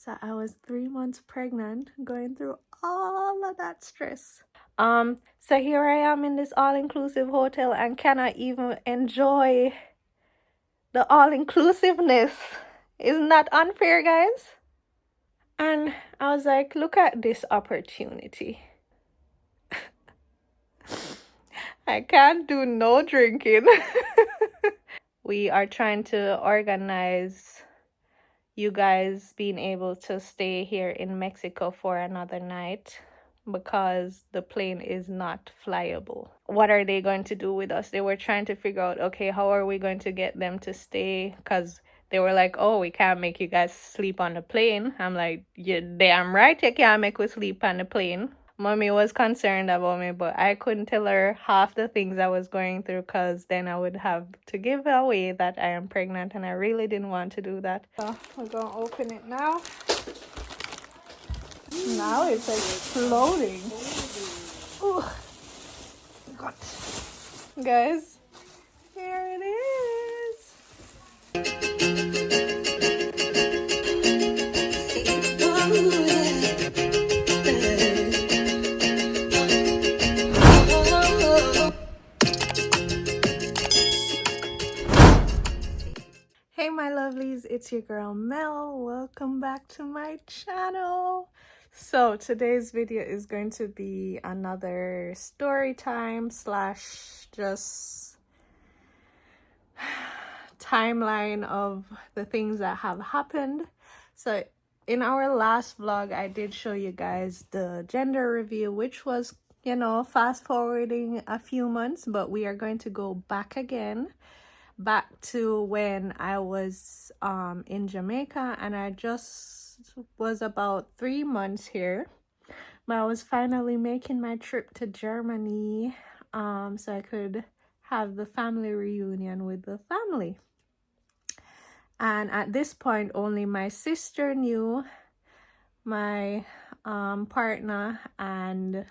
So I was 3 months pregnant, going through all of that stress. So here I am in this all-inclusive hotel and cannot even enjoy the all-inclusiveness. Isn't that unfair, guys? And I was like, look at this opportunity. I can't do no drinking. We are trying to organize you guys being able to stay here in Mexico for another night because the plane is not flyable. What are they going to do with us? They were trying to figure out, okay, how are we going to get them to stay? Because they were like, oh, we can't make you guys sleep on the plane. I'm like, you're damn right you can't make us sleep on the plane. Mommy was concerned about me, but I couldn't tell her half the things I was going through because then I would have to give away that I am pregnant, and I really didn't want to do that. So we're gonna open it now. Now it's exploding. Ooh. God. Guys, here it is. Hey my lovelies, it's your girl Mel. Welcome back to my channel. So today's video is going to be another story time slash just timeline of the things that have happened. So in our last vlog, I did show you guys the gender reveal, which was, you know, fast forwarding a few months, but we are going to go back again. Back to when I was in Jamaica, and I just was about 3 months here, but I was finally making my trip to Germany so I could have the family reunion with the family. And at this point, only my sister knew, my partner, and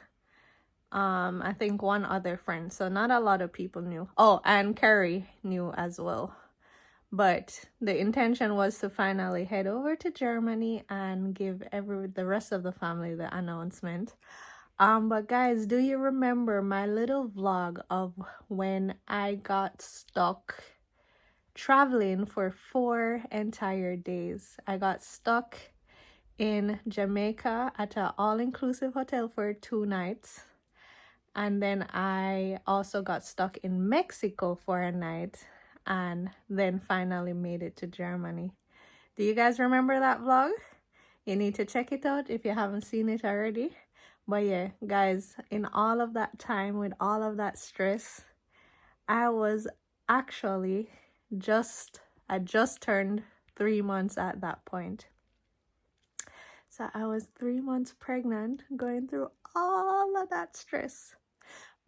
I think one other friend. So not a lot of people knew. Oh, and Carrie knew as well. But the intention was to finally head over to Germany and give the rest of the family the announcement. But guys, do you remember my little vlog of when I got stuck traveling for 4 entire days? I got stuck in Jamaica at an all-inclusive hotel for 2 nights. And then I also got stuck in Mexico for a night and then finally made it to Germany. Do you guys remember that vlog? You need to check it out if you haven't seen it already. But yeah, guys, in all of that time with all of that stress, I was actually I just turned 3 months at that point. So I was 3 months pregnant, going through all of that stress.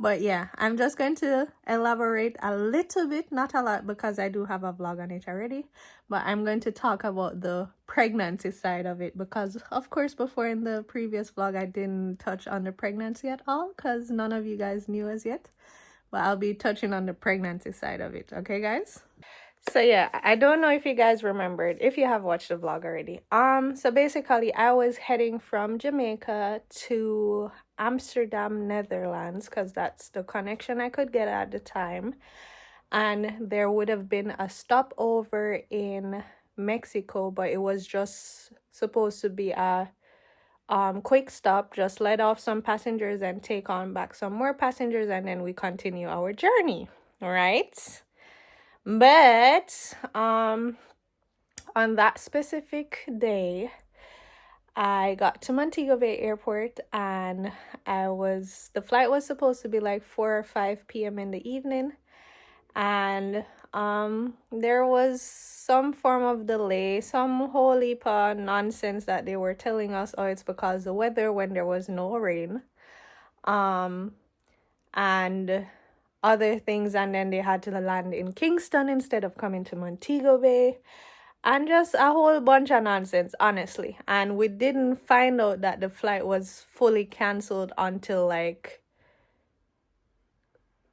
But yeah, I'm just going to elaborate a little bit, not a lot, because I do have a vlog on it already. But I'm going to talk about the pregnancy side of it because, of course, before in the previous vlog, I didn't touch on the pregnancy at all because none of you guys knew as yet. But I'll be touching on the pregnancy side of it. Okay, guys? So yeah, I don't know if you guys remembered, if you have watched the vlog already. So basically I was heading from Jamaica to Amsterdam, Netherlands, because that's the connection I could get at the time. And there would have been a stopover in Mexico, but it was just supposed to be a quick stop, just let off some passengers and take on back some more passengers, and then we continue our journey, right? But on that specific day, I got to Montego Bay Airport, and the flight was supposed to be like 4 or 5 p.m. in the evening, and there was some form of delay, some whole heap of nonsense that they were telling us, oh, it's because the weather when there was no rain, and other things, and then they had to land in Kingston instead of coming to Montego Bay, and just a whole bunch of nonsense, honestly. And we didn't find out that the flight was fully canceled until like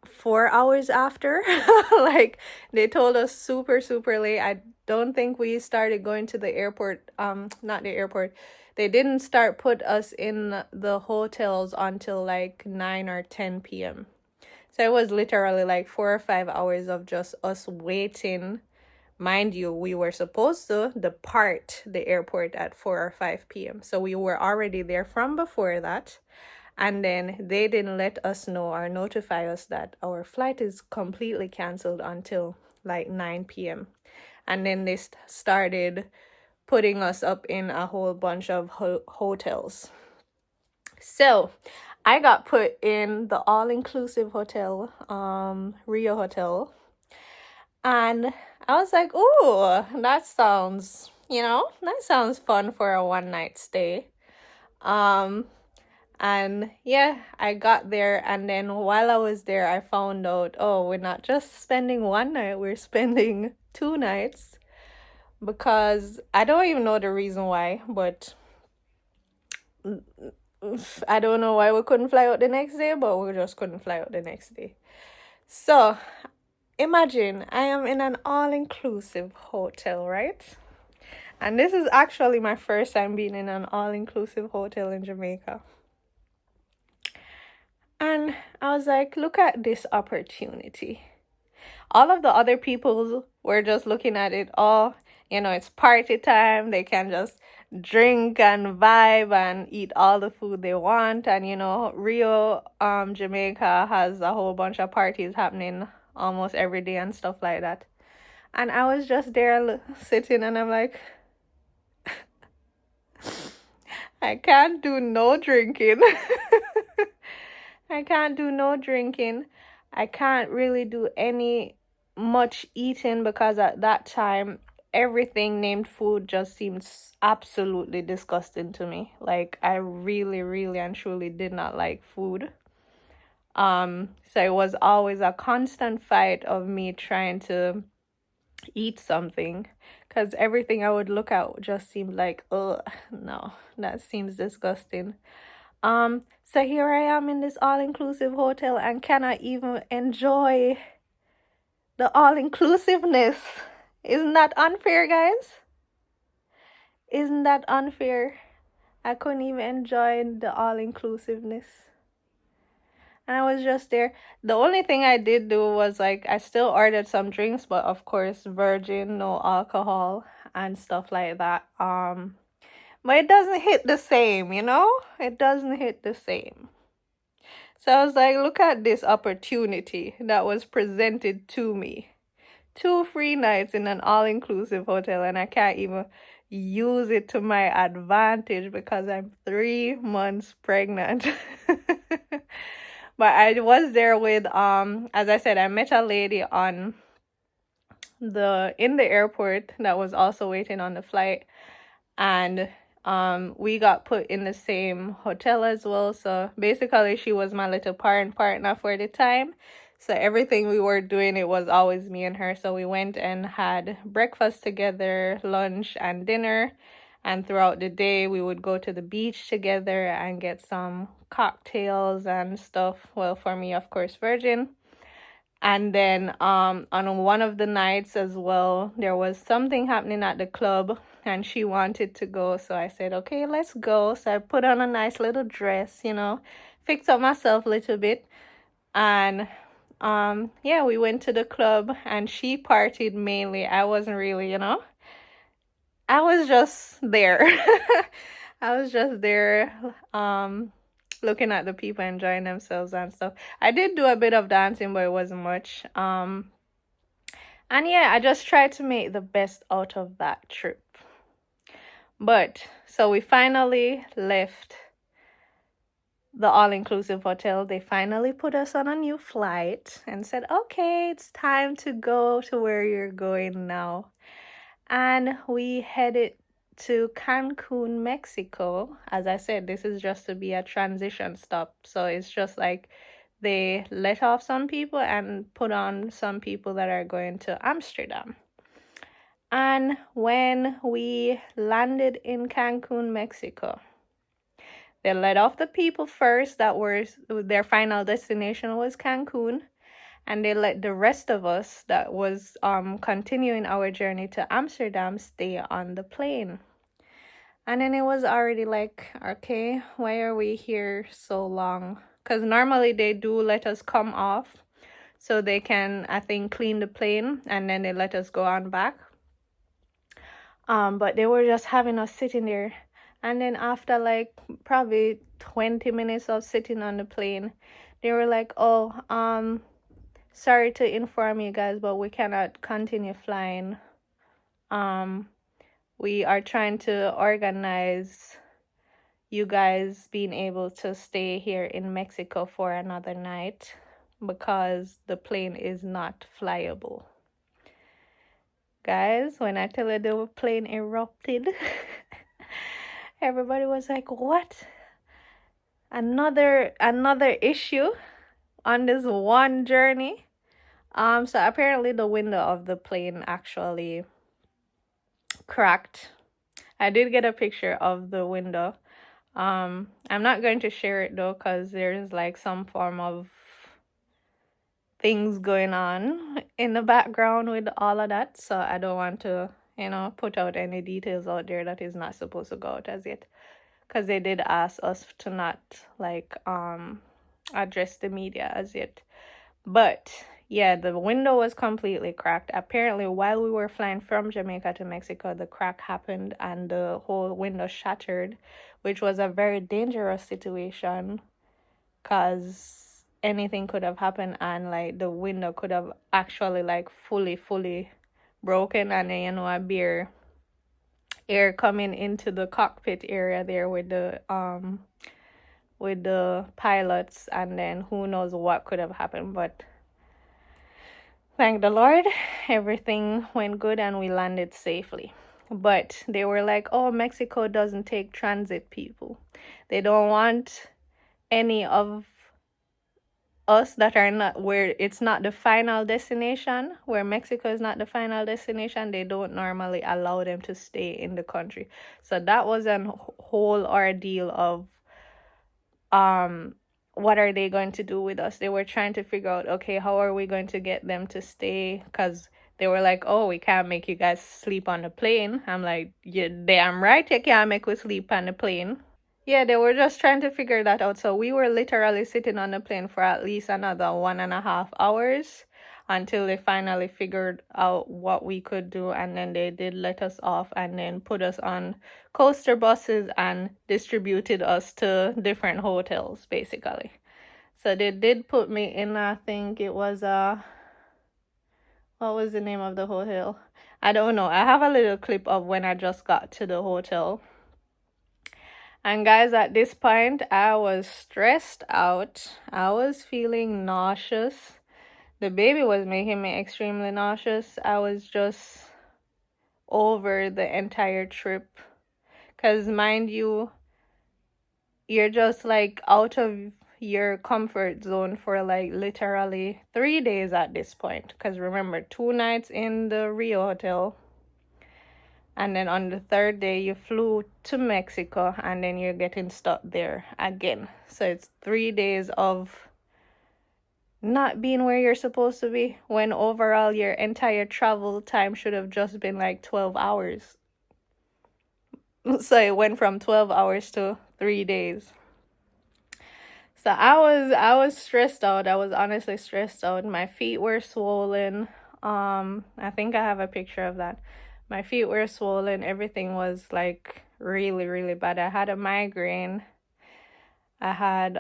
4 hours after. Like they told us super late. don't think we started going to the airport, not the airport. They didn't start put us in the hotels until like 9 or 10 p.m. So it was literally like 4 or 5 hours of just us waiting. Mind you, we were supposed to depart the airport at 4 or 5 p.m. So we were already there from before that. And then they didn't let us know or notify us that our flight is completely canceled until like 9 p.m. And then they started putting us up in a whole bunch of hotels. So I got put in the all-inclusive hotel, Rio Hotel. And I was like, ooh, that sounds, that sounds fun for a one-night stay. And yeah, I got there, and then while I was there, I found out, oh, we're not just spending one night, we're spending 2 nights, because I don't even know the reason why, but I don't know why we couldn't fly out the next day, but we just couldn't fly out the next day. So imagine I am in an all-inclusive hotel, right? And this is actually my first time being in an all-inclusive hotel in Jamaica. And I was like, look at this opportunity. All of the other people were just looking at it, oh, it's party time. They can just drink and vibe and eat all the food they want. And, Rio, Jamaica has a whole bunch of parties happening almost every day and stuff like that. And I was just there sitting, and I'm like, I can't do no drinking. I can't do no drinking. I can't really do much eating, because at that time everything named food just seems absolutely disgusting to me. Like, I really, really and truly did not like food. So it was always a constant fight of me trying to eat something, because everything I would look at just seemed like, oh no, that seems disgusting. So here I am in this all-inclusive hotel and cannot even enjoy the all-inclusiveness. Isn't that unfair, guys? Isn't that unfair? I couldn't even enjoy the all-inclusiveness. And I was just there. The only thing I did do was, like, I still ordered some drinks, but of course virgin, no alcohol and stuff like that. But it doesn't hit the same, It doesn't hit the same. So I was like, look at this opportunity that was presented to me. 2 free nights in an all-inclusive hotel, and I can't even use it to my advantage because I'm 3 months pregnant. But I was there with, as I said, I met a lady in the airport that was also waiting on the flight, and we got put in the same hotel as well. So basically she was my little partner for the time. So everything we were doing, it was always me and her. So we went and had breakfast together, lunch and dinner. And throughout the day, we would go to the beach together and get some cocktails and stuff. Well, for me, of course, virgin. And then on one of the nights as well, there was something happening at the club and she wanted to go. So I said, okay, let's go. So I put on a nice little dress, fixed up myself a little bit. And yeah, we went to the club and she partied mainly. I wasn't really, I was just there. I was just there looking at the people enjoying themselves and stuff. I did do a bit of dancing, but it wasn't much. And yeah, I just tried to make the best out of that trip. But so we finally left the all-inclusive hotel. They finally put us on a new flight and said, okay, it's time to go to where you're going now. And we headed to Cancun, Mexico. As I said, this is just to be a transition stop. So it's just like they let off some people and put on some people that are going to Amsterdam. And when we landed in Cancun, Mexico, they let off the people first that were their final destination was Cancun. and they let the rest of us that was continuing our journey to Amsterdam stay on the plane. And then it was already like, okay, why are we here so long? Because normally they do let us come off so they can, I think, clean the plane, and then they let us go on back. But they were just having us sitting there. And then after like probably 20 minutes of sitting on the plane, they were like, oh, sorry to inform you guys, but we cannot continue flying. We are trying to organize you guys being able to stay here in Mexico for another night because the plane is not flyable. Guys, when I tell you the plane erupted, everybody was like, what? Another issue on this one journey? So apparently the window of the plane actually cracked. I did get a picture of the window. I'm not going to share it though, because there's like some form of things going on in the background with all of that, so I don't want to, put out any details out there that is not supposed to go out as yet, because they did ask us to not like address the media as yet. But yeah, the window was completely cracked. Apparently while we were flying from Jamaica to Mexico, the crack happened and the whole window shattered, which was a very dangerous situation because anything could have happened, and like the window could have actually like fully broken, and then a bare air coming into the cockpit area there with the pilots, and then who knows what could have happened. But thank the Lord, everything went good and we landed safely. But they were like, oh, Mexico doesn't take transit people. They don't want any of us that are not, where it's not the final destination, where Mexico is not the final destination, they don't normally allow them to stay in the country. So that was a whole ordeal of what are they going to do with us. They were trying to figure out, okay, how are we going to get them to stay? Because they were like, oh, we can't make you guys sleep on the plane. I'm like, you're damn right you can't make us sleep on the plane. Yeah, they were just trying to figure that out. So we were literally sitting on the plane for at least another 1.5 hours until they finally figured out what we could do. And then they did let us off and then put us on coaster buses and distributed us to different hotels, basically. So they did put me in, I think it was, what was the name of the hotel? I don't know. I have a little clip of when I just got to the hotel. And guys, at this point, I was stressed out. I was feeling nauseous. The baby was making me extremely nauseous. I was just over the entire trip. Because mind you, you're just like out of your comfort zone for like literally 3 days at this point. Because remember, 2 nights in the Rio hotel. And then on the 3rd day, you flew to Mexico, and then you're getting stuck there again. So it's 3 days of not being where you're supposed to be, when overall your entire travel time should have just been like 12 hours. So it went from 12 hours to 3 days. So I was stressed out. I was honestly stressed out. My feet were swollen. I think I have a picture of that. My feet were swollen. Everything was like really bad. I had a migraine. I had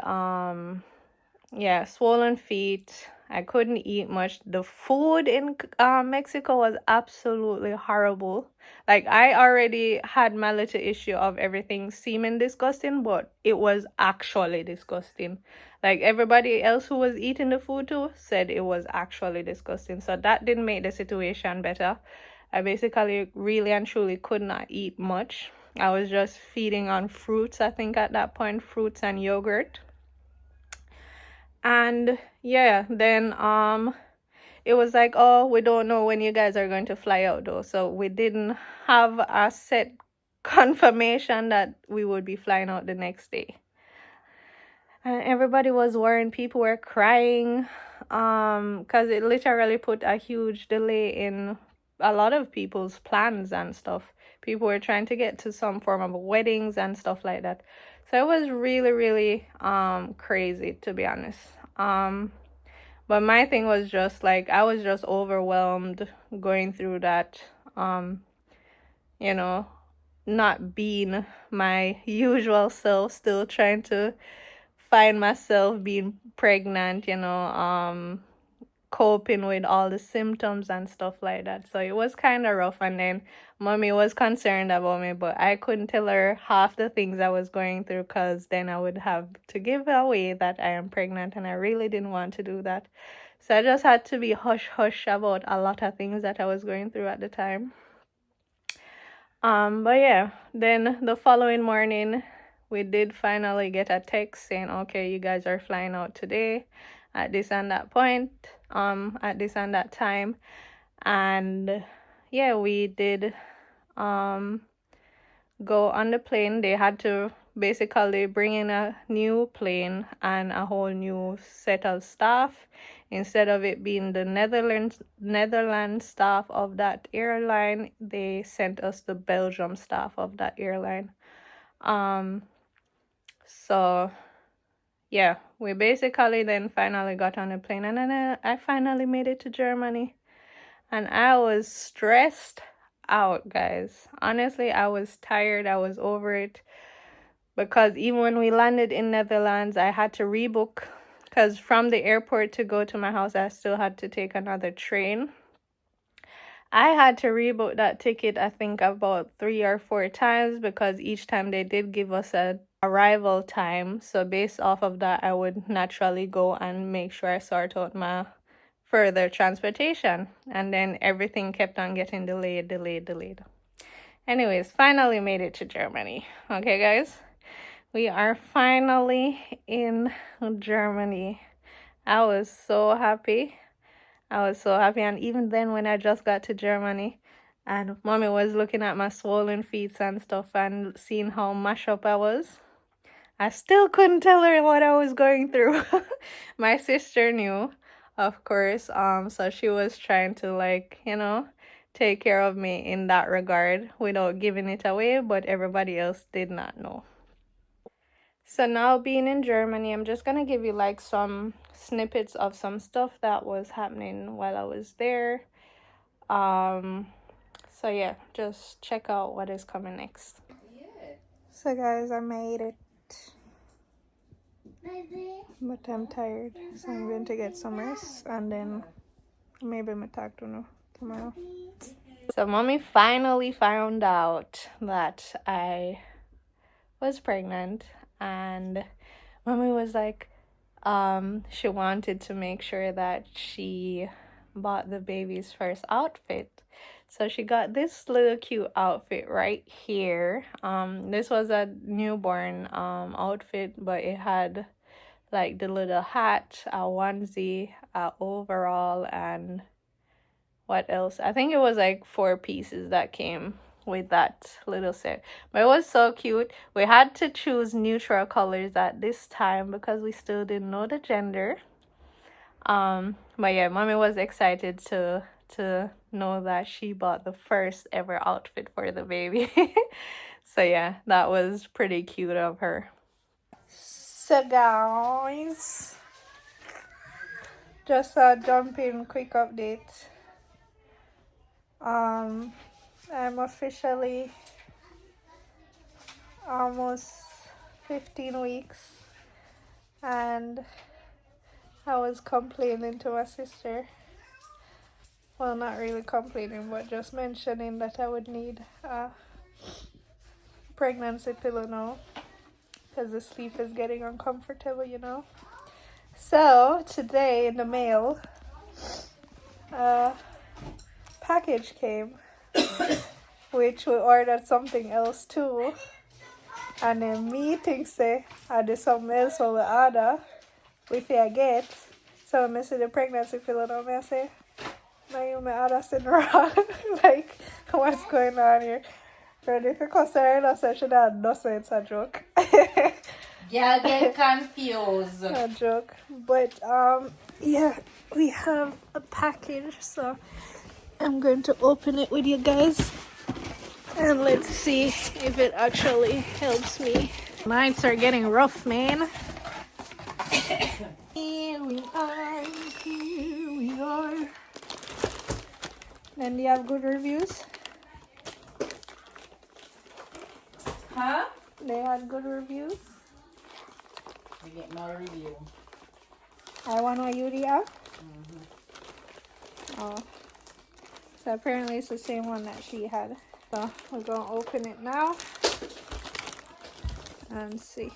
swollen feet. I couldn't eat much. The food in Mexico was absolutely horrible. Like, I already had my little issue of everything seeming disgusting, but it was actually disgusting. Like, everybody else who was eating the food too said it was actually disgusting. So that didn't make the situation better. I basically really and truly could not eat much. I was just feeding on fruits, I think at that point, fruits and yogurt. And yeah, then it was like, oh, we don't know when you guys are going to fly out though. So we didn't have a set confirmation that we would be flying out the next day. and everybody was worrying. People were crying, because it literally put a huge delay in a lot of people's plans and stuff. People were trying to get to some form of weddings and stuff like that. So it was really, really crazy, to be honest. But my thing was just like, I was just overwhelmed going through that, you know, not being my usual self, still trying to find myself being pregnant, coping with all the symptoms and stuff like that. So it was kind of rough. And then mommy was concerned about me, but I couldn't tell her half the things I was going through, because then I would have to give away that I am pregnant, and I really didn't want to do that. So I just had to be hush hush about a lot of things that I was going through at the time. But yeah, then the following morning, we did finally get a text saying, okay, you guys are flying out today at this and that point, at this and that time. And yeah, we did go on the plane. They had to basically bring in a new plane and a whole new set of staff. Instead of it being the Netherlands staff of that airline, they sent us the Belgium staff of that airline. So yeah, we basically then finally got on the plane, and then I finally made it to Germany. And I was stressed out, guys. Honestly, I was tired. I was over it. Because even when we landed in Netherlands, I had to rebook. Because from the airport to go to my house, I still had to take another train. I had to rebook that ticket, I think, about 3 or 4 times, because each time they did give us an arrival time. So based off of that, I would naturally go and make sure I sort out my further transportation. And then everything kept on getting delayed. Anyways, finally made it to Germany. Okay, guys? We are finally in Germany. I was so happy. And even then, when I just got to Germany and mommy was looking at my swollen feet and stuff and seeing how mashed up I was, I still couldn't tell her what I was going through. My sister knew, of course. So she was trying to take care of me in that regard without giving it away, but everybody else did not know. So now being in Germany, I'm just gonna give you some snippets of some stuff that was happening while I was there. So yeah, just check out what is coming next. So guys, I made it. But I'm tired, so I'm going to get some rest and then maybe I'm talk to tomorrow. So mommy finally found out that I was pregnant, and mommy was like, she wanted to make sure that she bought the baby's first outfit. So she got this little cute outfit right here. This was a newborn outfit, but it had like the little hat, a onesie, a overall, and what else? I think it was like 4 pieces that came with that little set. But it was so cute. We had to choose neutral colors at this time because we still didn't know the gender. But yeah, mommy was excited to know that she bought the first ever outfit for the baby. So yeah, that was pretty cute of her. So guys, just a jumping quick update. I'm officially almost 15 weeks, and I was complaining to my sister. Well, not really complaining, but just mentioning that I would need a pregnancy pillow now, because the sleep is getting uncomfortable. So today in the mail, package came, which we ordered something else too, and then me think say I did something else for the order we forget. So I see the pregnancy pillow now, I say, now you may order something wrong. Like, what's going on here? Ready to cuss her, so she don't know, so it's a joke. Yeah, get confused. A joke. But yeah, we have a package, so I'm going to open it with you guys and let's see if it actually helps me. Nights are getting rough, man. Here we are, here we are. Then do you have good reviews? Huh? They had good reviews. We get no review. I want what you have. Oh, so apparently it's the same one that she had. So we're gonna open it now and see.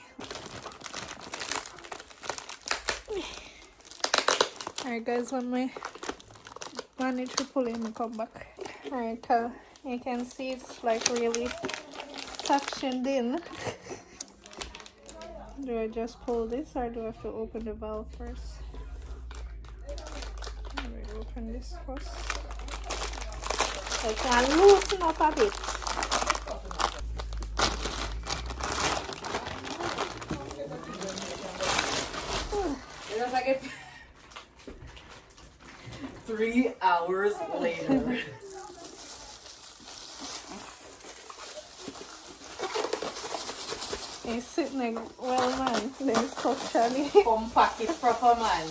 Alright guys, when we manage to pull in, we come back. Alright, you can see it's like really suctioned in. Do I just pull this or do I have to open the valve first? Let me open this first. I can loosen up a bit. It's like it 3 hours later. He's sitting like, well man, there's suction. Unpack it proper, man.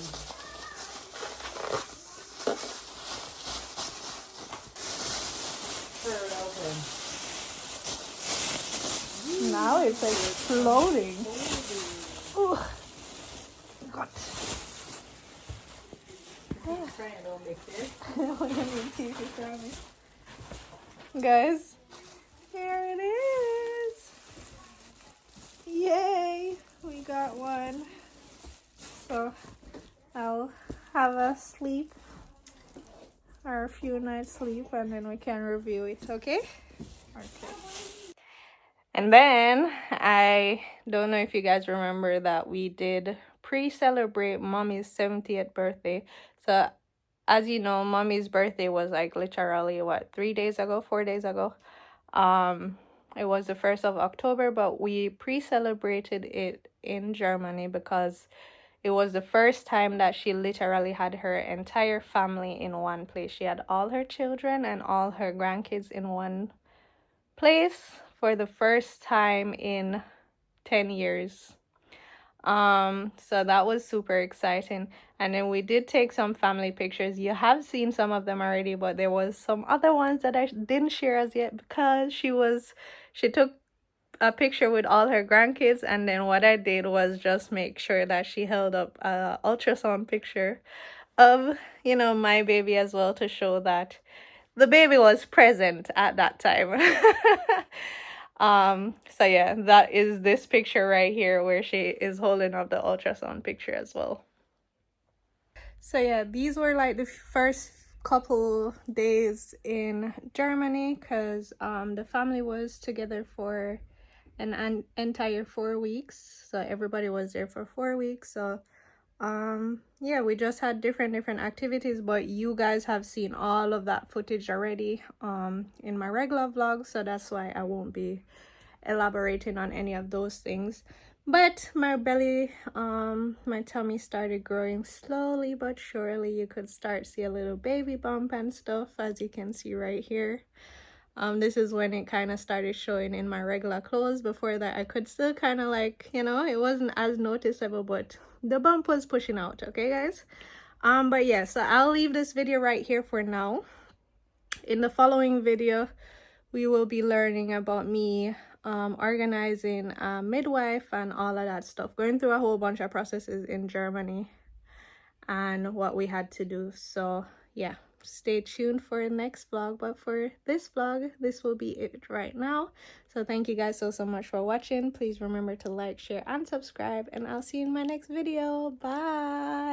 Now it's exploding. Oh, God. Guys, here it is. Yay, we got one. So I'll have a sleep or a few nights sleep and then we can review it, okay? Okay. And then I don't know if you guys remember that we did pre-celebrate mommy's 70th birthday. So as you know, mommy's birthday was like literally what, 4 days ago. It was the 1st of October, but we pre-celebrated it in Germany because it was the first time that she literally had her entire family in one place. She had all her children and all her grandkids in one place for the first time in 10 years. So that was super exciting. And then we did take some family pictures. You have seen some of them already, but there was some other ones that I didn't share as yet because she took a picture with all her grandkids, and then what I did was just make sure that she held up a ultrasound picture of, you know, my baby as well to show that the baby was present at that time. So yeah, that is this picture right here where she is holding up the ultrasound picture as well. So yeah, these were like the first couple days in Germany because the family was together for an entire 4 weeks. So everybody was there for 4 weeks. So yeah, we just had different activities, but you guys have seen all of that footage already in my regular vlog, so that's why I won't be elaborating on any of those things. But my belly, my tummy started growing slowly but surely. You could start see a little baby bump and stuff, as you can see right here. This is when it kind of started showing in my regular clothes. Before that, I could still kind of like, you know, it wasn't as noticeable, but the bump was pushing out. Okay guys, but yeah, so I'll leave this video right here for now. In the following video we will be learning about me organizing a midwife and all of that stuff, going through a whole bunch of processes in Germany and what we had to do. So yeah, stay tuned for the next vlog, but for this vlog, this will be it right now. So thank you guys so much for watching. Please remember to like, share, and subscribe, and I'll see you in my next video. Bye.